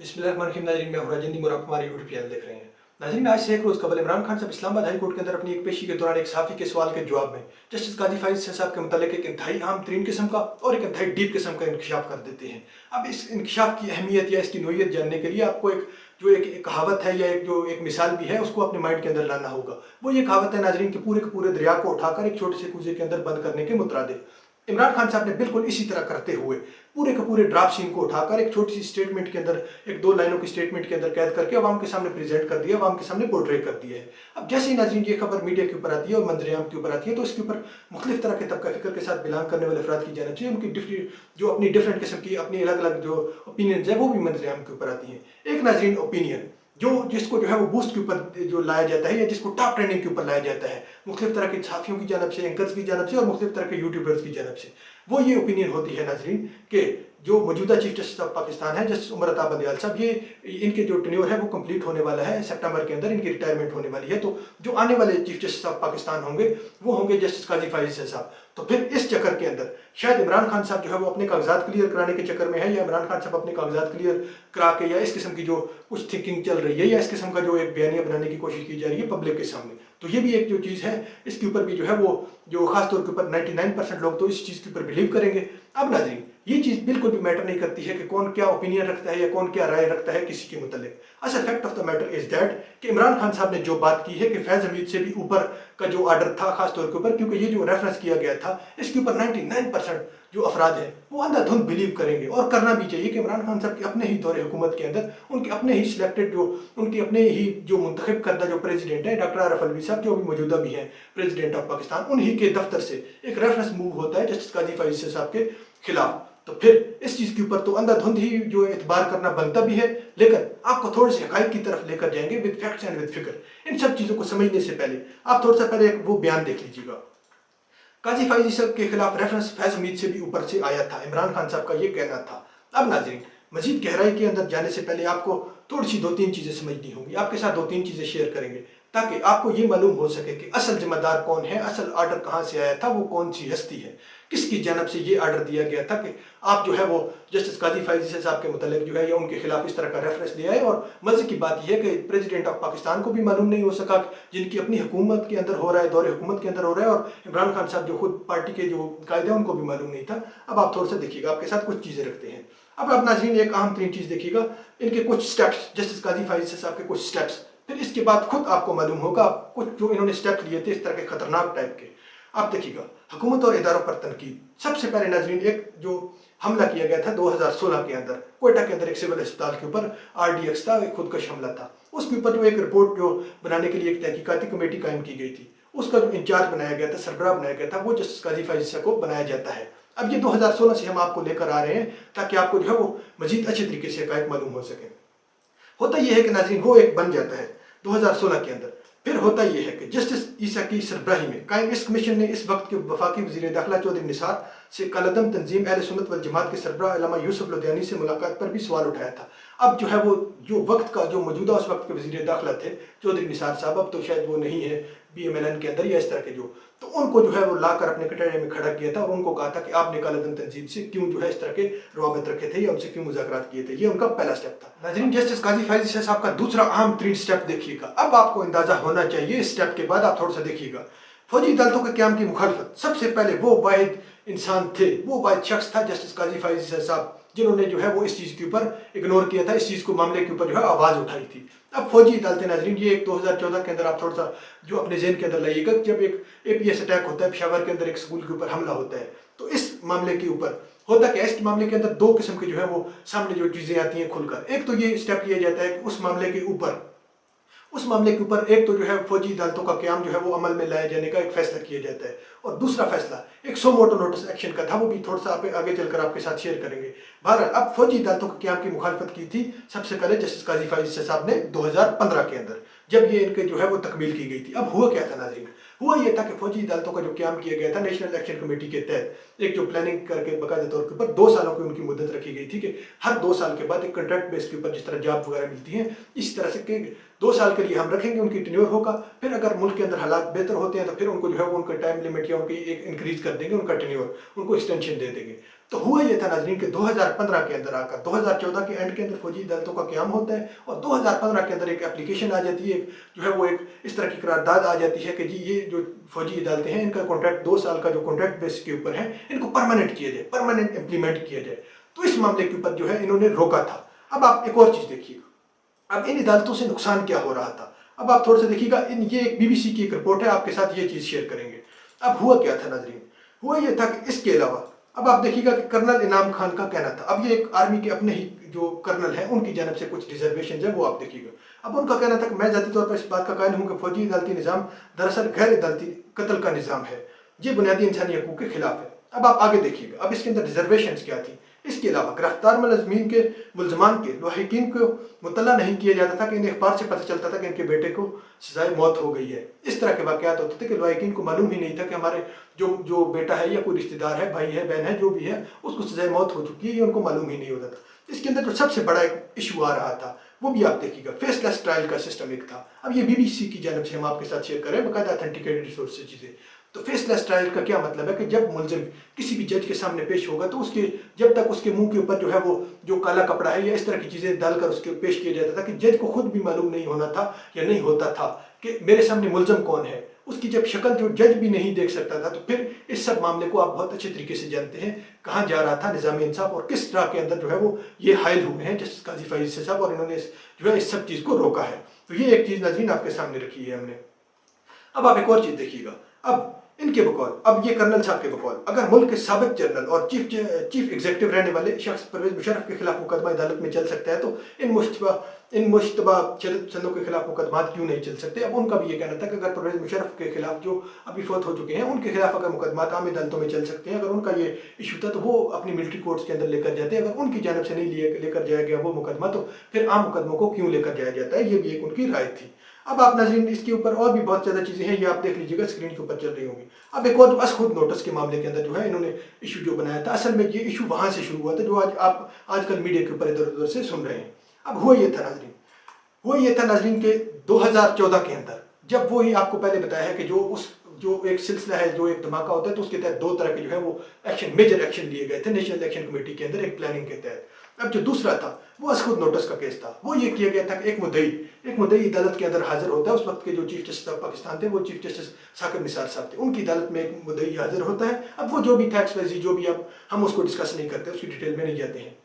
बिस्मिल्लाहिर्रहमानिर्रहीम। नाज़रीन, मैं हूं राजेंद्र और आप हमारे यूट्यूब चैनल देख रहे हैं। नाज़रीन, आज से एक रोज़ कबल इमरान खान साहब इस्लामाबाद हाई कोर्ट के अंदर अपनी एक पेशी के दौरान एक सहाफ़ी के सवाल के जवाब में जस्टिस काजी फाइज साहब के मुतालिक एक इंतहाई आम तरीन किस्म का और एक इंतहाई डीप किस्म का इंकशाफ कर देते हैं। अब इस इंकशाफ की अहमियत या इसकी नोयत जानने के लिए आपको एक कहावत है या एक मिसाल भी है, उसको अपने माइंड के अंदर लाना होगा। वो ये कहावत है नाज़रीन कि पूरे के पूरे दरिया को उठाकर एक छोटे से कुएं के अंदर बंद करने के मुतरादिफ। इमरान खान साहब ने बिल्कुल इसी तरह करते हुए पूरे के पूरे ड्राफ्ट सीन को उठाकर एक छोटी सी स्टेटमेंट के अंदर, एक दो लाइनों की स्टेटमेंट के अंदर कैद करके अवाम के सामने प्रेजेंट कर दिया, अवाम के सामने पोर्ट्रे कर दिया है। अब जैसे ही नाज़रीन ये खबर मीडिया के ऊपर आती है और मंजरेआम के ऊपर आती है, तो इसके ऊपर मुख्तलिफ तरह के तबका फ़िक्र के साथ बिलोंग करने वाले अफराद की जाना चाहिए, उनकी जो अपनी डिफरेंट किस्म की अपनी अलग अलग जो ओपिनियंस है वो भी मंजरेआम के ऊपर आती हैं। एक नाज़रीन ओपिनियन जिसको जो है वो बूस्ट के ऊपर जो लाया जाता है या जिसको टॉप ट्रेंडिंग के ऊपर लाया जाता है मुख्तलिफ तरह के सहाफ़ियों की जानब से, एंकर्स की जानब से और मुख्तलिफ तरह के यूट्यूबर्स की जानब से, वो ये ओपिनियन होती है नाज़रीन कि जो मौजूदा चीफ जस्टिस ऑफ पाकिस्तान है जस्टिस उमर अता बंदयाल साहब, ये इनके जो टेन्योर है वो कंप्लीट होने वाला है, सितंबर के अंदर इनकी रिटायरमेंट होने वाली है। तो जो आने वाले चीफ जस्टिस ऑफ पाकिस्तान होंगे वो होंगे जस्टिस काजी फाइज साहब। तो फिर इस चक्कर के अंदर शायद इमरान खान साहब जो है वो अपने कागजात क्लियर कराने के चक्कर में है, या इमरान खान साहब अपने कागजात क्लियर करा के या इस किस्म की जो कुछ थिंकिंग चल रही है या इस किस्म का जो एक बयानिया बनाने की कोशिश की जा रही है पब्लिक के सामने, तो ये भी एक जो चीज़ है इसके ऊपर भी जो है वो जो खासतौर के ऊपर 99% लोग तो इस चीज़ के ऊपर बिलीव करेंगे। अब नाज़रीन, ये चीज़ बिल्कुल भी मैटर नहीं करती है कि कौन क्या ओपिनियन रखता है या कौन क्या राय रखता है किसी के मुतालिक। असल fact of the matter is that कि इमरान खान साहब ने जो बात की है कि फैज़ हमीद से भी ऊपर का जो आर्डर था खासतौर के ऊपर, क्योंकि ये जो रेफरेंस किया गया था इसके ऊपर 99% जो अफराद हैं वो अंधाधुंध बिलीव करेंगे, और करना भी चाहिए कि इमरान खान साहब के अपने ही दौरे हुकूमत के अंदर उनके अपने ही सिलेक्टेड जो उनके अपने ही जो मुंतखब करदा जो प्रेसिडेंट है डॉक्टर आरिफ अलवी साहब, जो अभी मौजूदा भी हैं प्रेसिडेंट ऑफ पाकिस्तान, उन्हीं के दफ्तर से एक रेफरेंस मूव होता है जस्टिस काजी फाइज साहब के खिलाफ। तो फिर इस चीज़ के ऊपर तो अंधाधुंध ही जो एतबार करना बनता भी है, लेकिन आपको थोड़े से हक़ाइक़ की तरफ लेकर जाएंगे विद फैक्ट्स एंड विद फिक्र। इन सब चीज़ों को समझने से पहले आप थोड़ा सा पहले एक वो बयान देख लीजिएगा। काजी फाइजी साहब के खिलाफ रेफरेंस फैज़ हमीद से भी ऊपर से आया था, इमरान खान साहब का ये कहना था। अब नाज़रीन, मजीद गहराई के अंदर जाने से पहले आपको थोड़ी सी दो तीन चीज़ें समझनी होंगी। आपके साथ दो तीन चीज़ें शेयर करेंगे ताकि आपको ये मालूम हो सके कि असल जिम्मेदार कौन है, असल आर्डर कहाँ से आया था, वो कौन सी हस्ती है, किसकी जानब से ये आर्डर दिया गया था कि आप जो है वो जस्टिस काजी फाइजी साहब के मुतालिक जो है या उनके खिलाफ इस तरह का रेफरेंस दिया है। और मज़े की बात यह है कि प्रेसिडेंट ऑफ पाकिस्तान को भी मालूम नहीं हो सका, जिनकी अपनी हुकूमत के अंदर हो रहा है, दौरे हुकूमत के अंदर हो रहा है, और इमरान खान साहब जो खुद पार्टी के जो कायदे हैं उनको भी मालूम नहीं था। अब आप थोड़ा सा देखिएगा, आपके साथ कुछ चीज़ें रखते हैं। अब आप नाज़रीन एक अहम तरीन चीज़ देखिएगा, इनके कुछ स्टेप्स, जस्टिस काजी फाइजी साहब के कुछ स्टेप्स, फिर इसके बाद खुद आपको मालूम होगा कुछ जो इन्होंने स्टेप लिए थे इस तरह के खतरनाक टाइप के। आप देखिएगा, हुकूमत और इदारों पर तनकीद। सबसे पहले नाज़रीन एक जो हमला किया गया था 2016 के अंदर कोयटा के अंदर एक सिविल अस्पताल के ऊपर, RDX था, एक खुदकश हमला था। उसके ऊपर जो एक रिपोर्ट जो बनाने के लिए एक तहकीकाती कमेटी कायम की गई थी, उसका जो इंचार्ज बनाया गया था, सरबराह बनाया गया था, वो जस्टिस काजी फाइजी साहब को बनाया जाता है। अब ये 2016 से हम आपको लेकर आ रहे हैं ताकि आपको जो है वो मजीद अच्छे तरीके से हक़ाइक़ मालूम हो सके। होता यह है कि नाज़रीन वो एक बन जाता है 2016 के अंदर। फिर होता यह है कि जस्टिस ईसा की सरबराही में कायम इस कमीशन ने इस वक्त के वफाकी वज़ीर दाखिला चौधरी निसार से कलदम तंजीम अहले सुन्नत वल जमात के सरबराह अल्लामा यूसुफ लुधियानी से मुलाकात पर भी सवाल उठाया था। अब जो है वो जो वक्त का जो मौजूदा उस वक्त के वज़ीर दाखिला थे चौधरी निसार साहब, अब तो शायद वो नहीं है BMLN के अंदर या इस तरह के जो, तो उनको जो है वो लाकर अपने कटहरे में खड़ा किया था और उनको कहा था कि आपने कलदम तंजीम से क्यों जो है इस तरह के रवाबित रखे थे या उनसे क्यों मुज़ाकरात किए थे। ये उनका पहला स्टेप था। नाज़रीन, जस्टिस काजी फाइजी साहब का दूसरा अहम तरीन स्टेप देखिएगा। अब आपको अंदाजा होना चाहिए इस स्टेप के बाद, आप थोड़ा सा देखिएगा। फौजी अदालतों के क़याम की मुखालफत। सबसे पहले वो वाहिद इंसान थे, वो वाहिद शख्स था जस्टिस काजी फाइजी साहब जिन्होंने जो है वो इस चीज़ के ऊपर इग्नोर किया था, इस चीज़ को मामले के ऊपर जो है आवाज़ उठाई थी। अब फौजी अदालतें नाज़रीन, ये एक 2014 के अंदर आप थोड़ा सा जो अपने जहन के अंदर लाइएगा, जब एक APS अटैक होता है, पेशावर के अंदर एक स्कूल के ऊपर हमला होता है, तो इस मामले के ऊपर होता क्या है, इस मामले के अंदर दो किस्म के जो है वो सामने जो चीज़ें आती हैं खुलकर। एक तो ये स्टेप लिया जाता है कि उस मामले के ऊपर एक तो जो है फौजी अदालतों का क़याम जो है वो अमल में लाए जाने का एक फैसला किया जाता है, और दूसरा फैसला एक सो मोटो नोटिस एक्शन का था, वो भी थोड़ा सा आगे चलकर आपके साथ शेयर करेंगे। बहरहाल अब फौजी अदालतों के क़याम की मुखालफत की थी सबसे पहले जस्टिस काजी फाइजी साहब ने 2015 के अंदर, जब ये इनके जो है वो तकमील की गई थी। अब हुआ क्या था नाज़रीन, हुआ ये था कि फौजी अदालतों का जो क़याम किया गया था नेशनल इलेक्शन कमेटी के तहत एक जो प्लानिंग करके बाकायदा तौर के ऊपर 2 सालों की उनकी मुद्दत रखी गई थी कि हर 2 साल के बाद एक कॉन्ट्रैक्ट बेस के ऊपर जिस तरह जॉब वगैरह मिलती हैं, इस तरह से कि 2 साल के लिए हम रखेंगे, उनकी टेन्योर होगा, फिर अगर मुल्क के अंदर हालात बेहतर होते हैं तो फिर उनको जो है वो उनका टाइम लिमिट या उनकी एक इंक्रीज कर देंगे, उनका टेन्योर, उनको एक्सटेंशन दे देंगे। तो हुआ ये था नाजरीन कि 2015 के अंदर आकर 2014 के एंड के अंदर फौजी अदालतों का क़याम होता है और 2015 के अंदर एक एप्लीकेशन आ जाती है, जो है वो एक इस तरह की करारदाद आ जाती है कि जी ये जो फौजी अदालतें हैं इनका कॉन्ट्रैक्ट 2 साल का जो कॉन्ट्रैक्ट बेस के ऊपर है इनको परमानेंट किया जाए, परमानेंट इम्प्लीमेंट किया जाए। तो इस मामले के ऊपर जो है इन्होंने रोका था। अब आप एक और चीज़ देखिएगा, अब इन अदालतों से नुकसान क्या हो रहा था। अब आप थोड़ा सा देखिएगा, ये एक BBC की एक रिपोर्ट है, आपके साथ ये चीज़ शेयर करेंगे। अब हुआ क्या था नाजरीन, हुआ ये था कि इसके अलावा अब आप देखिएगा कि कर्नल इनाम खान का कहना था, अब ये एक आर्मी के अपने ही जो कर्नल हैं उनकी जानब से कुछ रिजर्वेशन है वो आप देखिएगा। अब उनका कहना था कि मैं ज़ाती तौर पर इस बात का कायल हूँ कि फौजी अदालती निज़ाम दरअसल गैर अदालती कत्ल का निज़ाम है, ये बुनियादी इंसानी हकूक़ के खिलाफ है। अब आप आगे देखिएगा, अब इसके अंदर रिजर्वेशन क्या थी। इसके अलावा गिरफ्तार मुलज़मीन के मुलजमान के लाहिकीन को मुतल्ला नहीं किया जाता था कि इन्हें अखबार से पता चलता था कि इनके बेटे को सजाए मौत हो गई है। इस तरह के वाक़यात होते थे कि लाहिकीन को मालूम ही नहीं था कि हमारे जो बेटा है या कोई रिश्तेदार है, भाई है, बहन है, जो भी है, उसको सजाए मौत हो चुकी है, ये उनको मालूम ही नहीं होता था। इसके अंदर जो सबसे बड़ा एक इशू आ रहा था वो भी आप देखिएगा, फेसलेस ट्रायल का सिस्टम एक था। अब ये BBC की जानब से हम आपके साथ शेयर करें, बाकायदा ऑथेंटिकेटेड रिसोर्स से चीज़ें। तो फेसलेस ट्रायल का क्या मतलब है कि जब मुलजिम किसी भी जज के सामने पेश होगा तो उसके जब तक उसके मुंह के ऊपर जो है वो जो काला कपड़ा है या इस तरह की चीज़ें डालकर उसके पेश किया जाता था कि जज को खुद भी मालूम नहीं होना था या नहीं होता था कि मेरे सामने मुलजिम कौन है। उसकी जब शक्ल जो जज भी नहीं देख सकता था, तो फिर इस सब मामले को आप बहुत अच्छे तरीके से जानते हैं कहाँ जा रहा था निज़ाम इंसाफ और किस तरह के अंदर जो है वो ये हायल हुए हैं जस्टिस काजी फैज़ साहब, और इन्होंने जो है इस सब चीज़ को रोका है। तो ये एक चीज़ नाज़रीन आपके सामने रखी है हमने। अब आप एक और चीज़ देखिएगा, अब इनके बकौल, अब ये कर्नल साहब के बकौल, अगर मुल्क के साबिक जनरल और चीफ एग्जीक्यूटिव रहने वाले शख्स परवेज मुशर्रफ के खिलाफ मुकदमा अदालत में चल सकता है तो इन मुश्तबा चंदों के खिलाफ मुकदमा क्यों नहीं चल सकते। अब उनका भी ये कहना था कि अगर परवेज मुशर्रफ के खिलाफ जो अभी फौत हो चुके हैं उनके खिलाफ अगर मुकदमा आम अदालतों में चल सकते हैं, अगर उनका ये इशू था तो वो अपनी मिलिट्री कोर्ट्स के अंदर लेकर जाते हैं। अगर उनकी जानब से नहीं लेकर जाया गया वो मुकदमा तो फिर आम मुकदमों को क्यों लेकर जाया जाता है, ये भी एक उनकी राय थी। अब आप नाज़रीन इसके ऊपर और भी बहुत ज़्यादा चीज़ें हैं, ये आप देख लीजिएगा, स्क्रीन के ऊपर चल रही होंगी। अब एक और असखुद नोटिस के मामले के अंदर जो है इन्होंने इशू जो बनाया था, असल में ये इशू वहाँ से शुरू हुआ था जो आज आप आजकल मीडिया के ऊपर इधर उधर से सुन रहे हैं। अब हुआ ये था नाज़रीन के 2014 के अंदर, जब वो ही आपको पहले बताया है कि जो एक सिलसिला है, जो एक धमाका होता है, तो उसके तहत 2 तरह के जो है वो मेजर एक्शन लिए गए थे नेशनल एक्शन कमेटी के अंदर एक प्लानिंग के तहत। अब जो दूसरा था वो असखुद नोटिस का केस था। वो ये किया गया था कि एक मुद्दई अदालत के अंदर हाजिर होता है। उस वक्त के जो चीफ जस्टिस ऑफ पाकिस्तान थे वो चीफ जस्टिस साकिब निसार साहब थे, उनकी अदालत में एक मुद्दई हाजिर होता है। अब वो जो भी फैक्ट्स वैसी जो भी, अब हम उसको डिस्कस नहीं करते, उसकी डिटेल में नहीं जाते हैं।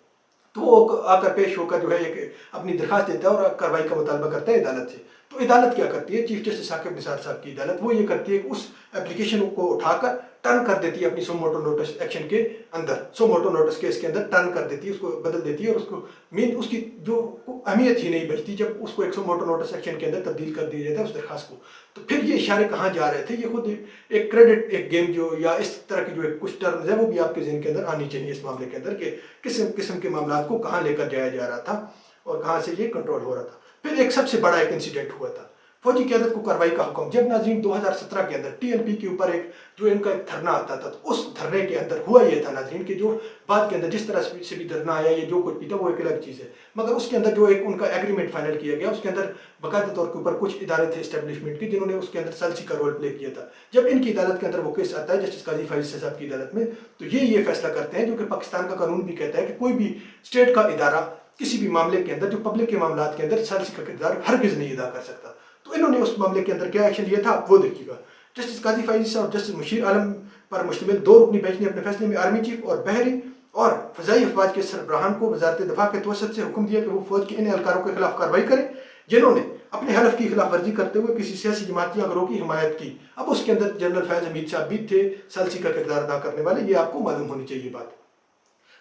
तो वो आकर पेश होकर जो है एक अपनी दरखास्त देता है और कार्रवाई का मुतालबा करता है अदालत से। तो अदालत क्या करती है, चीफ जस्टिस साकिब निसार साहब की अदालत, वो ये करती है कि उस एप्लीकेशन को उठाकर टर्न कर देती है अपनी सो मोटो नोटिस एक्शन के अंदर, सो मोटो नोटिस केस के अंदर टर्न कर देती है, उसको बदल देती है और उसको मेन उसकी जो अहमियत ही नहीं बचती जब उसको एक सो मोटो नोटिस एक्शन के अंदर तब्दील कर दिया जाता है उस दरखास्त को। तो फिर ये इशारे कहाँ जा रहे थे, ये खुद एक क्रेडिट एक गेम जो या इस तरह की जो कुछ टर्म्स है वो भी आपके ज़हन के अंदर आनी चाहिए इस मामले के अंदर कि किस किस्म के मामला को कहाँ लेकर जाया जा रहा था और कहाँ से ये कंट्रोल हो रहा था। फिर एक सबसे बड़ा एक इंसिडेंट हुआ था, फौजी क़यादत को कार्रवाई का हुक्म, जब नाज़रीन 2017 के अंदर TLP के ऊपर एक जो इनका एक धरना आता था, तो उस धरने के अंदर हुआ ये था नाज़रीन कि जो बात के अंदर जिस तरह से भी धरना आया, ये जो कुछ भी था वो एक अलग चीज़ है, मगर उसके अंदर जो एक उनका एग्रीमेंट फाइनल किया गया उसके अंदर बाकायदा तौर के ऊपर कुछ इदारे थे इस्टेब्लिशमेंट के जिन्होंने उसके अंदर सलसी का रोल प्ले किया था। जब इनकी अदालत के अंदर वो केस आता है जस्टिस काजी फैज़ साहब की अदालत में, तो ये फैसला करते हैं, जो कि पाकिस्तान का कानून भी कहता है कि कोई भी स्टेट का इदारा किसी भी मामले के अंदर जो पब्लिक के मामलों के अंदर सलसी का किरदार हरगिज़ नहीं अदा कर सकता। तो इन्होंने उस मामले के अंदर क्या एक्शन लिया था आप वो देखिएगा। जस्टिस काजी फैज़ और जस्टिस मुशीर आलम पर मुश्तमिल 2 रुकनी बेंच ने अपने फैसले में आर्मी चीफ और बहरी और फ़ज़ाई अफवाज के सरबराहान को वज़ारत दफ़ा के तवसत से हुक्म दिया कि वो फौज के इन एहलकारों के खिलाफ कार्रवाई करें जिन्होंने अपने हलफ की खिलाफ वर्जी करते हुए किसी सियासी जमात या गिरोह की हिमायत की। अब उसके अंदर जनरल फैज़ हमीद साहब भी थे सलसी का किरदार अदा करने वाले, ये आपको मालूम होनी चाहिए बात।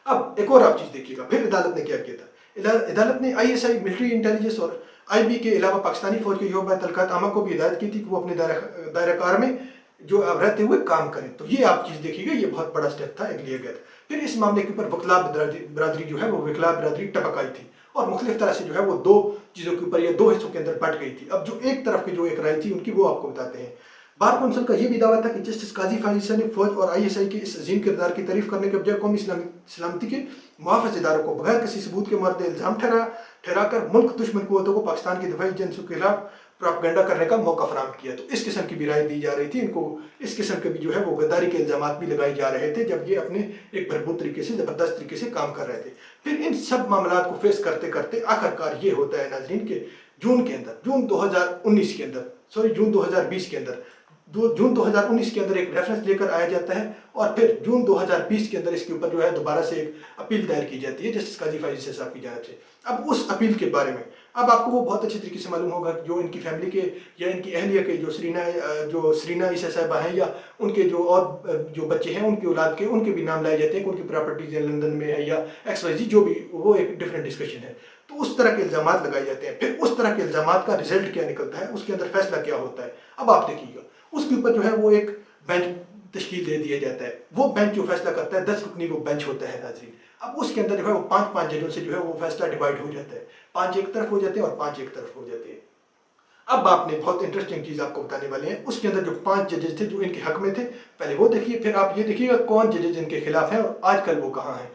अब एक और आप चीज़ देखिएगा, फिर अदालत ने क्या किया था, अदालत ने ISI मिलिट्री इंटेलिजेंस और IB के अलावा पाकिस्तानी फौज के योबा तलकात आमा को भी हिदायत की थी कि वो अपने दायरा कार में जो रहते हुए काम करें। तो ये आप चीज़ देखिएगा, ये बहुत बड़ा स्टेप था एक लिया गया था। फिर इस मामले के ऊपर वकला बरादरी जो है वो वकला बरादरी टपक आई थी और मुख्तलिफ तरह से जो है वो 2 चीज़ों के ऊपर या 2 हिस्सों के अंदर बट गई थी। अब जो एक तरफ की जो एक राय थी उनकी वो आपको बताते हैं। बार कौंसिल का ये भी दावा था कि जस्टिस काजी फैज़ ने फौज और ISI के इस अजीम किरदार की तारीफ करने के बजाय कौमी सलामती के मुहाफ़िज़ इदारों को बगैर किसी सबूत के मर्द इल्ज़ाम ठहराकर मुल्क दुश्मन क़ुव्वतों को पाकिस्तान की दफ़ाई एजेंसियों के खिलाफ प्रोपेगेंडा करने का मौका फराहम किया। तो इस किस्म की भी राय दी जा रही थी इनको, इस किस्म के भी जो है वो गद्दारी के इल्ज़ाम भी लगाए जा रहे थे जब ये अपने एक भरपूर तरीके से, ज़बरदस्त तरीके से काम कर रहे थे। फिर इन सब मामला को फेस करते करते आखिरकार ये होता है नाज़रीन के जून 2019 के अंदर, जून 2020 के अंदर, जून 2019 के अंदर एक रेफरेंस लेकर आया जाता है और फिर जून 2020 के अंदर इसके ऊपर जो है दोबारा से एक अपील दायर की जाती है जस्टिस काजी फाइज़ साहब की जानिब से। अब उस अपील के बारे में अब आपको वो बहुत अच्छी तरीके से मालूम होगा जो इनकी फैमिली के या इनकी अहलिया के जो सरीना ईसा साहिबा हैं या उनके जो और जो बच्चे हैं उनकी औलाद के, उनके भी नाम लाए जाते हैं कि उनकी प्रॉपर्टीज लंदन में है या XYZ, जो भी, वो एक डिफरेंट डिस्कशन है। तो उस तरह के इल्ज़ाम लगाए जाते हैं। फिर उस तरह के इल्ज़ाम का रिजल्ट क्या निकलता है, उसके अंदर फैसला क्या होता है, अब आप देखिएगा। उसके ऊपर जो है वो एक बेंच तश्कील दे दिया जाता है। वो बेंच जो फैसला करता है 10 रुकनी वो बेंच होता है नाज़रीन। अब उसके अंदर जो है वो 5-5 जजों से जो है वो फैसला डिवाइड हो जाता है, 5 एक तरफ हो जाते हैं और 5 एक तरफ हो जाते हैं। अब आपने बहुत इंटरेस्टिंग चीज़ आपको बताने वाले हैं। उसके अंदर जो 5 जजेस थे जो इनके हक में थे, पहले वो देखिए, फिर आप ये देखिएगा कौन जजेस इनके खिलाफ हैं और आजकल वो कहाँ हैं।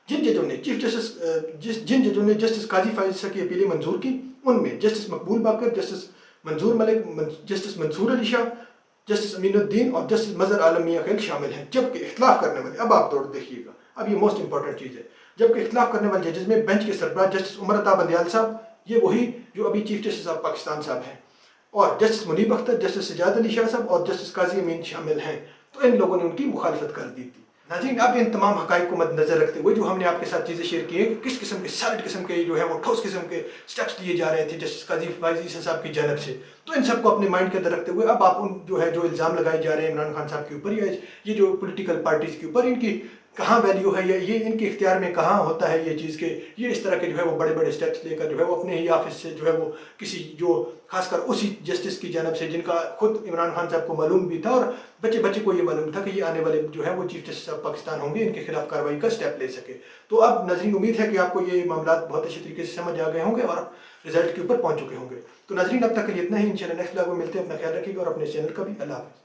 जिन जजों ने जिन जजों ने जस्टिस काजी फाइज़ की अपीलें मंजूर की, उनमें जस्टिस मकबूल बाकर, जस्टिस मंजूर मलिक, जस्टिस मंसूर अली शाह, जस्टिस अमीनुद्दीन और जस्टिस मजहर आलम मियां खैल शामिल हैं। जबकि इख्तलाफ करने वाले, अब आप दौड़ देखिएगा, अब ये मोस्ट इंपॉर्टेंट चीज़ है, जबकि इख्तलाफ करने वाले जजेस में बेंच के सरबराह जस्टिस उमर अता बंदयाल साहब, ये वही जो अभी चीफ जस्टिस ऑफ पाकिस्तान साहब हैं, और जस्टिस मुनीब अख्तर, जस्टिस सजाद अली शाह साहब और जस्टिस काजी अमीन शामिल हैं। तो इन लोगों ने उनकी मुखालफत कर दी थी। नाज़रीन, अब इन तमाम हक़ाइक़ को मद्देनज़र रखते हुए जो हमने आपके साथ चीज़ें शेयर की हैं कि किस किस्म के सॉलिड किस्म के जो है वो ठोस किस्म के स्टेप्स लिए जा रहे थे जस्टिस काजी फाइज़ साहब की जानिब से, तो इन सबको अपने माइंड के अंदर रखते हुए अब आप उन जो है जो इल्ज़ाम लगाए जा रहे हैं इमरान खान साहब के ऊपर या ये जो पोलिटिकल पार्टीज़ के ऊपर, इनकी कहाँ वैल्यू है या ये इनके इख्तियार में कहाँ होता है ये चीज़ के, ये इस तरह के जो है वो बड़े बड़े स्टेप्स लेकर जो है वो अपने ही ऑफिस से जो है वो किसी जो खासकर उसी जस्टिस की जानिब से जिनका खुद इमरान खान साहब को मालूम भी था और बच्चे बच्चे को ये मालूम था कि ये आने वाले जो है वो चीफ जस्टिस ऑफ पाकिस्तान होंगे, इनके खिलाफ कार्रवाई का स्टेप ले सके। तो अब नाज़रीन उम्मीद है कि आपको ये मामला बहुत अच्छी तरीके से समझ आ गए होंगे और रिजल्ट के ऊपर पहुँच चुके होंगे। तो नाज़रीन अब तक के लिए इतना ही। इंशाल्लाह नेक्स्ट ब्लॉग में मिलते हैं। अपना ख्याल रखिएगा और अपने चैनल का भी। अल्लाह हाफ़िज़।